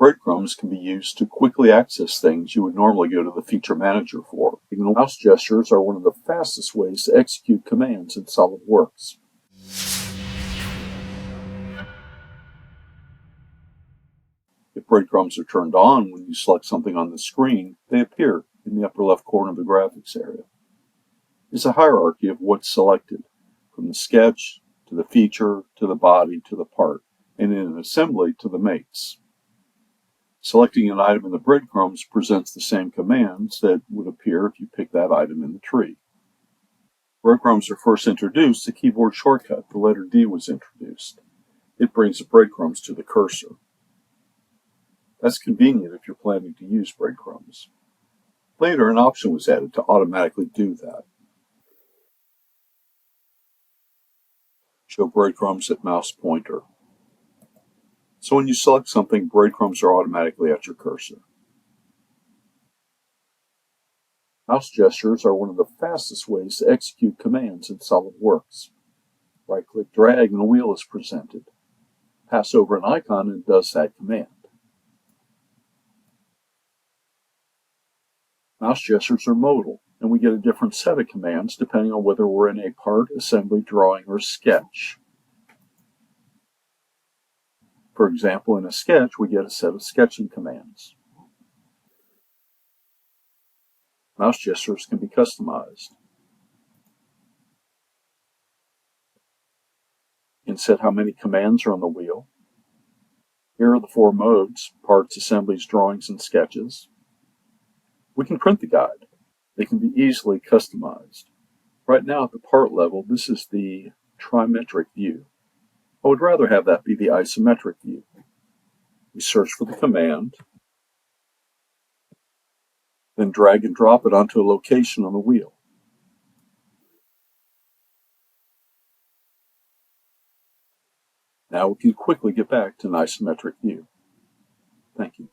Breadcrumbs can be used to quickly access things you would normally go to the feature manager for. Mouse gestures are one of the fastest ways to execute commands in SOLIDWORKS. If breadcrumbs are turned on when you select something on the screen, they appear in the upper left corner of the graphics area. There's a hierarchy of what's selected, from the sketch, to the feature, to the body, to the part, and in an assembly to the mates. Selecting an item in the breadcrumbs presents the same commands that would appear if you picked that item in the tree. Breadcrumbs are first introduced, the keyboard shortcut, the letter D was introduced. It brings the breadcrumbs to the cursor. That's convenient if you're planning to use breadcrumbs. Later, an option was added to automatically do that. Show breadcrumbs at mouse pointer. So when you select something, breadcrumbs are automatically at your cursor. Mouse gestures are one of the fastest ways to execute commands in SOLIDWORKS. Right-click drag and a wheel is presented. Pass over an icon and it does that command. Mouse gestures are modal, and we get a different set of commands depending on whether we're in a part, assembly, drawing, or sketch. For example, in a sketch, we get a set of sketching commands. Mouse gestures can be customized. You can set how many commands are on the wheel. Here are the 4 modes: parts, assemblies, drawings, and sketches. We can print the guide. They can be easily customized. Right now at the part level, this is the trimetric view. I would rather have that be the isometric view. We search for the command, then drag and drop it onto a location on the wheel. Now we can quickly get back to an isometric view. Thank you.